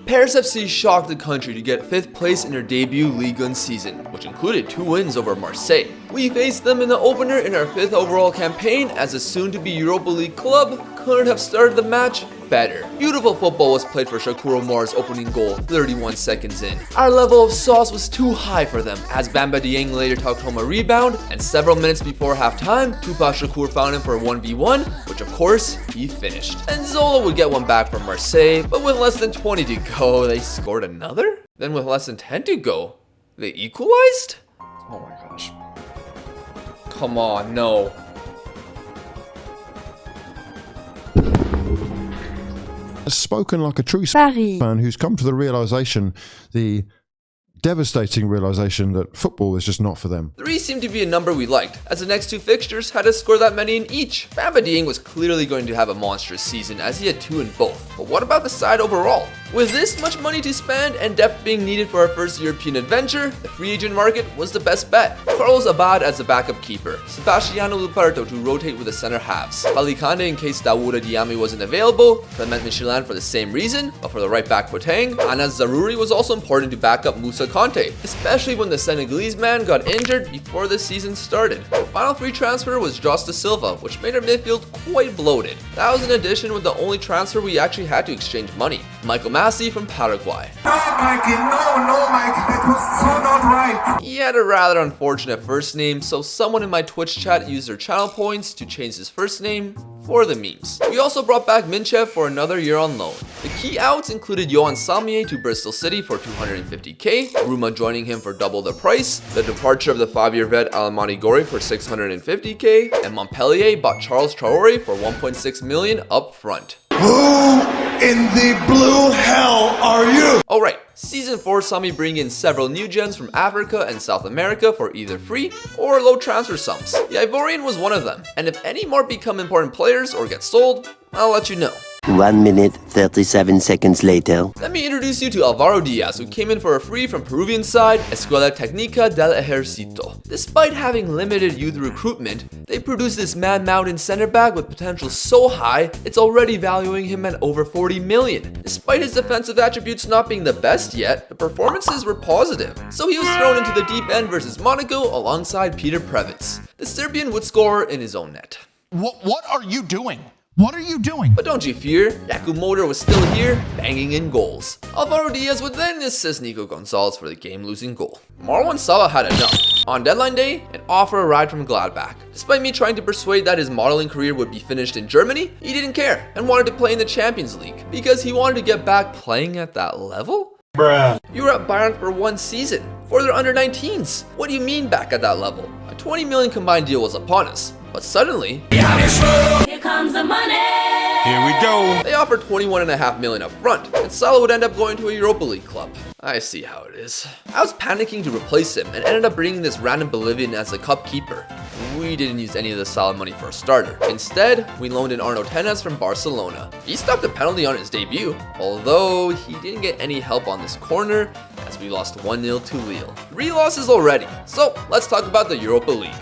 Paris FC shocked the country to get 5th place in their debut Ligue 1 season, which included 2 wins over Marseille. We faced them in the opener in our 5th overall campaign, as a soon-to-be Europa League club couldn't have started the match better. Beautiful football was played for Chroo's opening goal 31 seconds in. Our level of sauce was too high for them, as Bamba later tucked home a rebound, and several minutes before halftime, Chroo found him for a 1v1, which of course, he finished. And Zola would get one back from Marseille, but with less than 20 to go, they scored another? Then with less than 10 to go, they equalized? Oh my gosh. Come on, no. Spoken like a true fan who's come to the realization, the devastating realization, that football is just not for them. 3 seemed to be a number we liked, as the next 2 fixtures had to score that many in each. Bamba was clearly going to have a monstrous season, as he had 2 in both. But what about the side overall? With this much money to spend and depth being needed for our first European adventure, the free agent market was the best bet. Carlos Abad as the backup keeper, Sebastiano Luperto to rotate with the center halves, Alicante in case Daouda Diame wasn't available, Clement Michelin for the same reason, but for the right back Boateng, Anas Zarouri was also important to back up Moussa Conte, especially when the Senegalese man got injured before the season started. The final free transfer was Jos da Silva, which made our midfield quite bloated. That was in addition with the only transfer we actually had to exchange money, Michael Massey from Paraguay. No, Mikey, no, Mikey, that was so not right. He had a rather unfortunate first name, so someone in my Twitch chat used their channel points to change his first name for the memes. We also brought back Minchev for another year on loan. The key outs included Yohan Samier to Bristol City for 250k, Ruma joining him for double the price, the departure of the 5-year vet Alamani Gori for 650k, and Montpellier bought Charles Traore for 1.6 million up front. Who in the blue hell are you? Alright, Season 4 saw me bring in several new gems from Africa and South America for either free or low transfer sums. The Ivorian was one of them, and if any more become important players or get sold, I'll let you know. 1 minute, 37 seconds later. Let me introduce you to Alvaro Diaz, who came in for a free from Peruvian side Escuela Técnica del Ejército. Despite having limited youth recruitment, they produced this man-mountain center back with potential so high, it's already valuing him at over 40 million. Despite his defensive attributes not being the best yet, the performances were positive. So he was thrown into the deep end versus Monaco alongside Peter Previtz. The Serbian would score in his own net. What are you doing? What are you doing? But don't you fear, Jakub Moder was still here, banging in goals. Alvaro Diaz would then assist Nico Gonzalez for the game-losing goal. Marwan Salah had enough. On deadline day, an offer arrived from Gladbach. Despite me trying to persuade that his modeling career would be finished in Germany, he didn't care and wanted to play in the Champions League because he wanted to get back playing at that level? Bruh. You were at Bayern for 1 season, for their under-19s. What do you mean back at that level? A 20 million combined deal was upon us. But suddenly, here comes the money! Here we go! They offered 21.5 million up front, and Salah would end up going to a Europa League club. I see how it is. I was panicking to replace him and ended up bringing this random Bolivian as a cup keeper. We didn't use any of the Salah money for a starter. Instead, we loaned in Arno Tenas from Barcelona. He stopped a penalty on his debut, although he didn't get any help on this corner as we lost 1-0 to Lille. 3 losses already, so let's talk about the Europa League.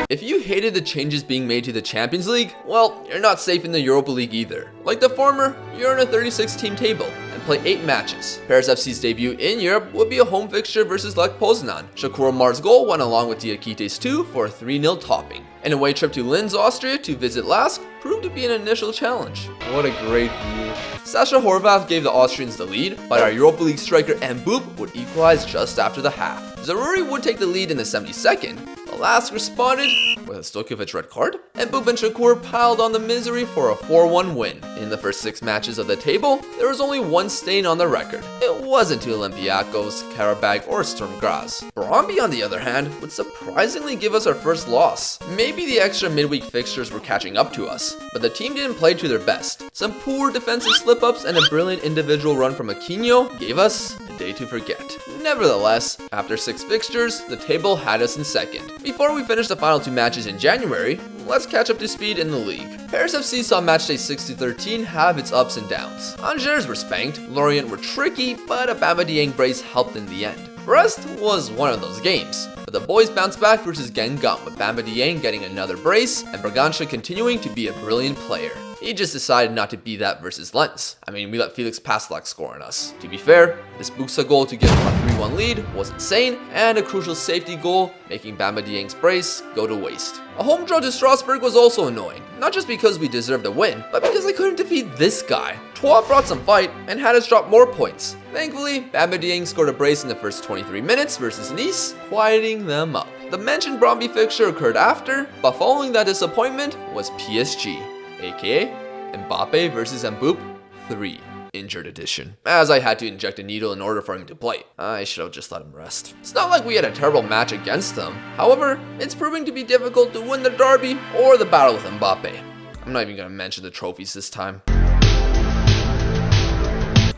If you hated the changes being made to the Champions League, well, you're not safe in the Europa League either. Like the former, you're in a 36-team table and play 8 matches. Paris FC's debut in Europe would be a home fixture versus Lech Poznan. Chroo's goal went along with Diakite's 2 for a 3-0 topping. An away trip to Linz, Austria to visit Lask proved to be an initial challenge. What a great view. Sasha Horvath gave the Austrians the lead, but our Europa League striker Mboop would equalize just after the half. Zarouri would take the lead in the 72nd, but Lask responded with a Stojkovic red card, and Mboop and Chroo piled on the misery for a 4-1 win. In the first 6 matches of the table, there was only 1 stain on the record. It wasn't to Olympiacos, Karabag, or Sturm Graz. Brøndby, on the other hand, would surprisingly give us our first loss. Maybe the extra midweek fixtures were catching up to us, but the team didn't play to their best. Some poor defensive slip-ups and a brilliant individual run from Aquino gave us a day to forget. Nevertheless, after 6 fixtures, the table had us in second. Before we finish the final 2 matches in January, let's catch up to speed in the league. Paris FC saw matchday 6-13 have its ups and downs. Angers were spanked, Lorient were tricky, but a Bamba Dieng brace helped in the end. Brest was one of those games, but the boys bounced back versus Guingamp with Bamba Dieng getting another brace and Bragança continuing to be a brilliant player. He just decided not to be that versus Lens. I mean, we let Felix Passlack score on us. To be fair, this Buxa goal to give him a 3-1 lead was insane, and a crucial safety goal, making Bamba Dieng's brace go to waste. A home draw to Strasbourg was also annoying, not just because we deserved the win, but because I couldn't defeat this guy. Troyes brought some fight and had us drop more points. Thankfully, Bamba Dieng scored a brace in the first 23 minutes versus Nice, quieting them up. The mentioned Bromby fixture occurred after, but following that disappointment was PSG, aka Mbappe versus Mboop 3. Injured edition, as I had to inject a needle in order for him to play. I should have just let him rest. It's not like we had a terrible match against them. However, it's proving to be difficult to win the derby or the battle with Mbappe. I'm not even going to mention the trophies this time.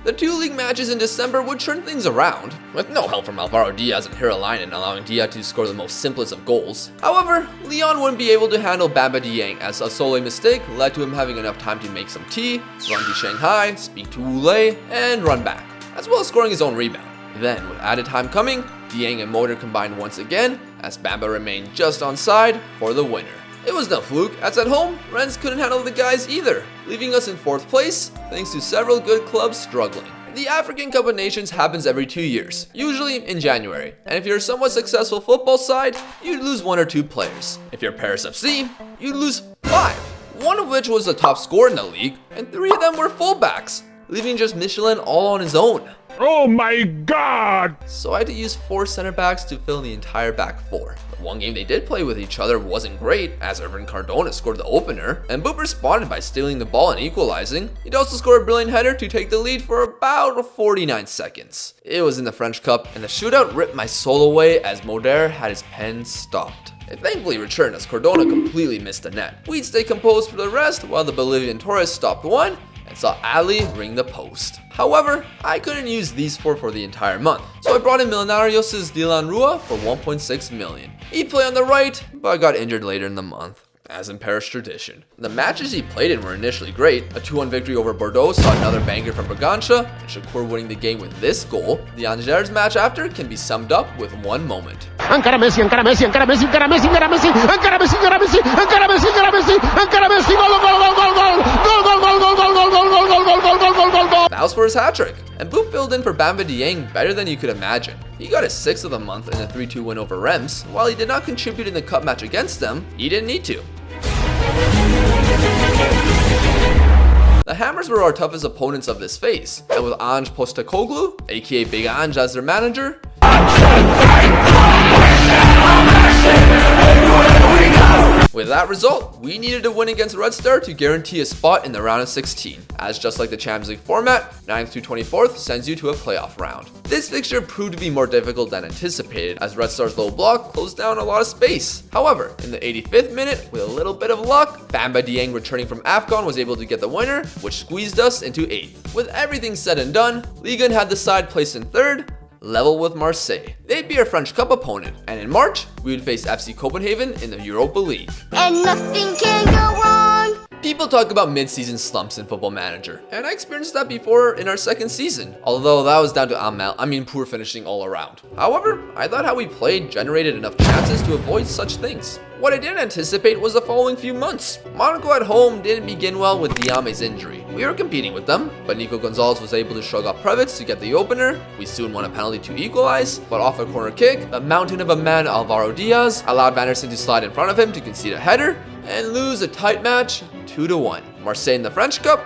The 2 league matches in December would turn things around, with no help from Alvaro Diaz and Hiralainen allowing Diaz to score the most simplest of goals. However, Lyon wouldn't be able to handle Bamba Dieng as a sole mistake led to him having enough time to make some tea, run to Shanghai, speak to Wule, and run back, as well as scoring his own rebound. Then, with added time coming, Dieng and Motor combined once again, as Bamba remained just onside for the winner. It was no fluke, as at home, Rennes couldn't handle the guys either, leaving us in 4th place thanks to several good clubs struggling. The African Cup of Nations happens every 2 years, usually in January, and if you're a somewhat successful football side, you'd lose 1 or 2 players. If you're Paris FC, you'd lose 5, one of which was the top scorer in the league, and 3 of them were fullbacks, leaving just Michelin all on his own. Oh my god! So I had to use 4 center backs to fill the entire back 4. The one game they did play with each other wasn't great, as Irvin Cardona scored the opener, and Boop responded by stealing the ball and equalizing. He'd also score a brilliant header to take the lead for about 49 seconds. It was in the French Cup, and the shootout ripped my soul away as Moder had his pen stopped. It thankfully returned as Cardona completely missed the net. We'd stay composed for the rest while the Bolivian Torres stopped one and saw Ali ring the post. However, I couldn't use these 4 for the entire month, so I brought in Millenarios' Dylan Rua for 1.6 million. He'd play on the right, but got injured later in the month, as in Paris tradition. The matches he played in were initially great. A 2-1 victory over Bordeaux saw another banger from Bragança, and Shakur winning the game with this goal. The Angers match after can be summed up with one moment. Encara Messi, encara Messi, encara Messi, encara Messi, encara Messi, encara Messi, encara Messi, encara Messi, encara Messi, encara Messi, gol, gol, gol, gol, gol, gol, gol, gol, gol, gol, gol, gol, gol, gol, gol, gol, gol, gol, gol. That was for his hat-trick, and Boop filled in for Bamba Dieng better than you could imagine. He got his 6th of the month in a 3-2 win over Reims. While he did not contribute in the cup match against them, he didn't need to. The Hammers were our toughest opponents of this phase, and with Ange Postecoglou, aka Big Ange, as their manager, with that result, we needed to win against Red Star to guarantee a spot in the round of 16, as just like the Champions League format, 9th through 24th sends you to a playoff round. This fixture proved to be more difficult than anticipated, as Red Star's low block closed down a lot of space. However, in the 85th minute, with a little bit of luck, Bamba Dieng returning from AFCON was able to get the winner, which squeezed us into 8th. With everything said and done, Ligue 1 had the side placed in 3rd, level with Marseille. They'd be our French Cup opponent, and in March, we would face FC Copenhagen in the Europa League. And nothing can go wrong. People talk about mid-season slumps in Football Manager, and I experienced that before in our 2nd season, although that was down to poor finishing all around. However, I thought how we played generated enough chances to avoid such things. What I didn't anticipate was the following few months. Monaco at home didn't begin well with Diame's injury. We were competing with them, but Nico Gonzalez was able to shrug off Previtz to get the opener. We soon won a penalty to equalize, but off a corner kick, the mountain of a man Alvaro Diaz allowed Vanderson to slide in front of him to concede a header and lose a tight match 2-1. Marseille in the French Cup.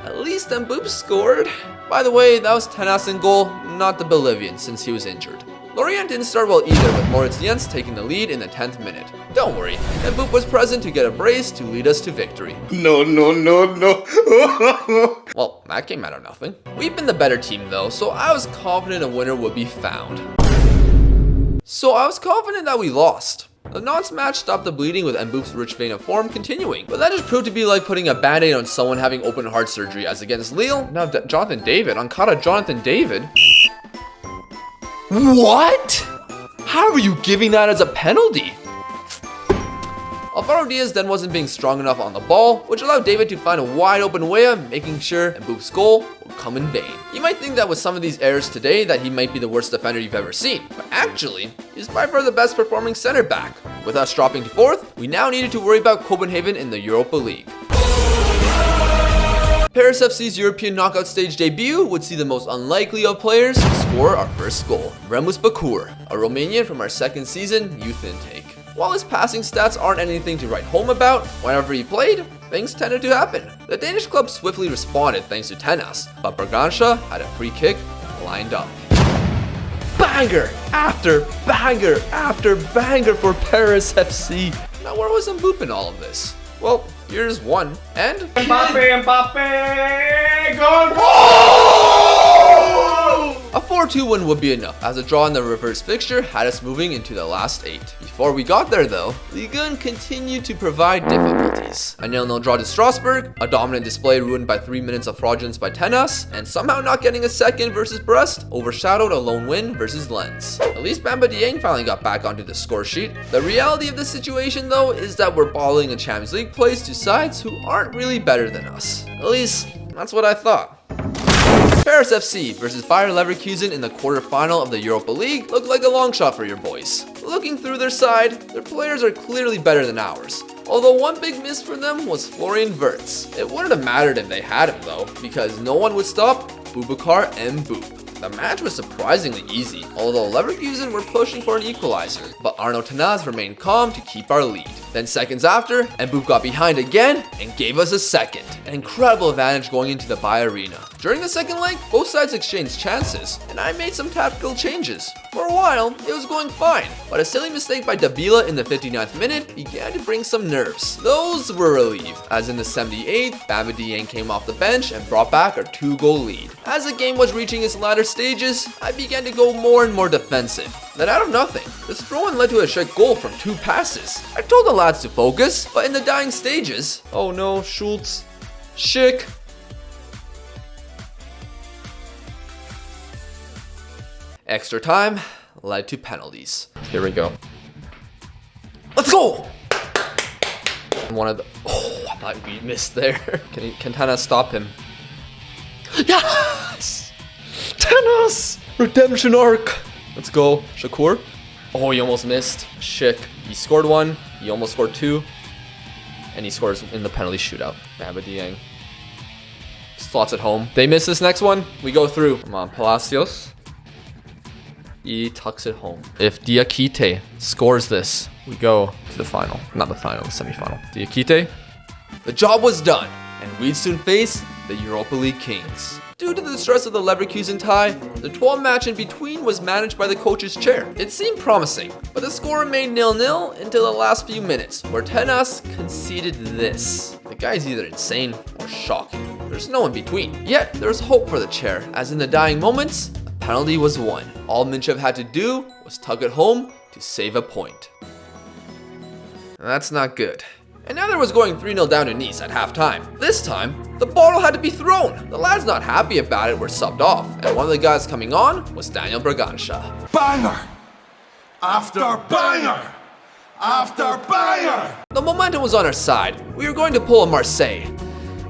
At least Mboop scored. By the way, that was Tenas in goal, not the Bolivian, since he was injured. Lorient didn't start well either, with Moritz Jens taking the lead in the 10th minute. Don't worry, Mboop was present to get a brace to lead us to victory. No. Well, that came out of nothing. We've been the better team though, so I was confident a winner would be found. So I was confident that we lost. The Nantes match stopped the bleeding with Mboop's rich vein of form continuing, but that just proved to be like putting a band-aid on someone having open heart surgery, as against Lille, now Jonathan David, Ankara Jonathan David. What? How are you giving that as a penalty? Alvaro Diaz then wasn't being strong enough on the ball, which allowed David to find a wide open way of making sure Mboup's goal would come in vain. You might think that with some of these errors today that he might be the worst defender you've ever seen, but actually, he's by far the best performing center back. With us dropping to 4th, we now needed to worry about Copenhagen in the Europa League. Paris FC's European knockout stage debut would see the most unlikely of players score our first goal, Remus Bakur, a Romanian from our second season youth intake. While his passing stats aren't anything to write home about, whenever he played, things tended to happen. The Danish club swiftly responded thanks to Tenas, but Bergansha had a free kick lined up. Banger after banger after banger for Paris FC. Now where was Mboup in all of this? Well, here's one, and Mbappe, goal! A 4-2 win would be enough, as a draw in the reverse fixture had us moving into the last 8. Before we got there though, Ligue 1 continued to provide difficulties. A 0-0 draw to Strasbourg, a dominant display ruined by 3 minutes of fraudulence by Tenas, and somehow not getting a second versus Brest overshadowed a lone win versus Lens. At least Bamba Dieng finally got back onto the score sheet. The reality of the situation though is that we're balling a Champions League place to sides who aren't really better than us. At least, that's what I thought. Paris FC versus Bayer Leverkusen in the quarterfinal of the Europa League looked like a long shot for your boys. Looking through their side, their players are clearly better than ours. Although one big miss for them was Florian Wirtz. It wouldn't have mattered if they had him though, because no one would stop Boubacar Mbouk. The match was surprisingly easy, although Leverkusen were pushing for an equalizer, but Arnaud Tenas remained calm to keep our lead. Then seconds after, Mbouk got behind again and gave us a second. An incredible advantage going into the Bayer Arena. During the second leg, both sides exchanged chances, and I made some tactical changes. For a while, it was going fine, but a silly mistake by Davila in the 59th minute began to bring some nerves. Those were relieved, as in the 78th, Bamba Dieng came off the bench and brought back our 2-goal lead. As the game was reaching its latter stages, I began to go more and more defensive. Then out of nothing, this throw-in led to a Schlatt goal from 2 passes. I told the lads to focus, but in the dying stages, oh no, Schultz, Schick. Extra time led to penalties. Here we go. Let's go! One of the, I thought we missed there. Can Tenas stop him? Yes! Tenas! Redemption arc! Let's go. Shakur. Oh, he almost missed. Schick. He scored 1. He almost scored 2. And he scores in the penalty shootout. Bamba Dieng slots it home. They miss this next one. We go through. Come on, Palacios. He tucks it home. If Diakite scores this, we go to the final. Not the final, the semi-final. Diakite. The job was done, and we'd soon face the Europa League kings. Due to the stress of the Leverkusen tie, the 12 match in between was managed by the coach's chair. It seemed promising, but the score remained 0-0 until the last few minutes, where Tenas conceded this. The guy's either insane or shocking. There's no in between. Yet, there's hope for the chair, as in the dying moments, a penalty was won. All Minchev had to do was tuck it home to save a point. That's not good. And now there was going 3-0 down to Nice at halftime. This time, the bottle had to be thrown. The lads not happy about it were subbed off, and one of the guys coming on was Daniel Bergansha. Banger! After banger! After banger! The momentum was on our side. We were going to pull a Marseille.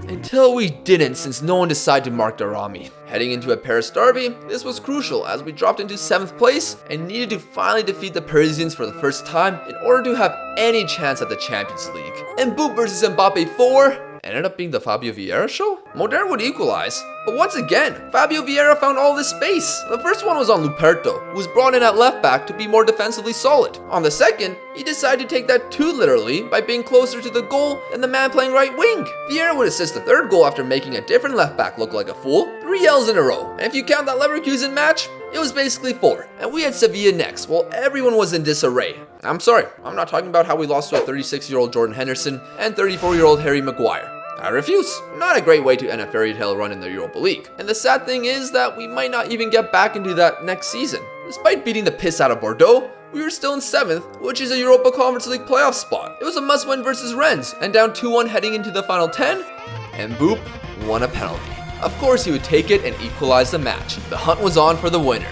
Until we didn't, since no one decided to mark Darami. Heading into a Paris derby, this was crucial as we dropped into 7th place and needed to finally defeat the Parisians for the first time in order to have any chance at the Champions League. Mbouk versus Mbappe 4 ended up being the Fabio Vieira show? Modern would equalize, but once again, Fabio Vieira found all this space. The first one was on Luperto, who was brought in at left back to be more defensively solid. On the second, he decided to take that too literally by being closer to the goal than the man playing right wing. Vieira would assist the third goal after making a different left back look like a fool. 3 L's in a row, and if you count that Leverkusen match, it was basically 4. And we had Sevilla next, while everyone was in disarray. I'm sorry, I'm not talking about how we lost to a 36-year-old Jordan Henderson and 34-year-old Harry Maguire. I refuse. Not a great way to end a fairy tale run in the Europa League. And the sad thing is that we might not even get back into that next season. Despite beating the piss out of Bordeaux, we were still in 7th, which is a Europa Conference League playoff spot. It was a must-win versus Rennes, and down 2-1 heading into the final 10, and Boop won a penalty. Of course he would take it and equalize the match. The hunt was on for the winner.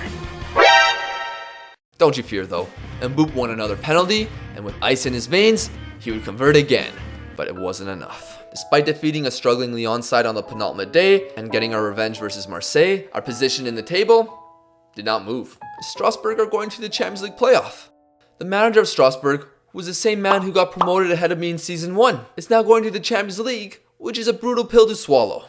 Don't you fear though. Mbouk won another penalty, and with ice in his veins, he would convert again, but it wasn't enough. Despite defeating a struggling Lyon side on the penultimate day and getting our revenge versus Marseille, our position in the table did not move. Strasbourg are going to the Champions League playoff. The manager of Strasbourg, who was the same man who got promoted ahead of me in Season 1, is now going to the Champions League, which is a brutal pill to swallow.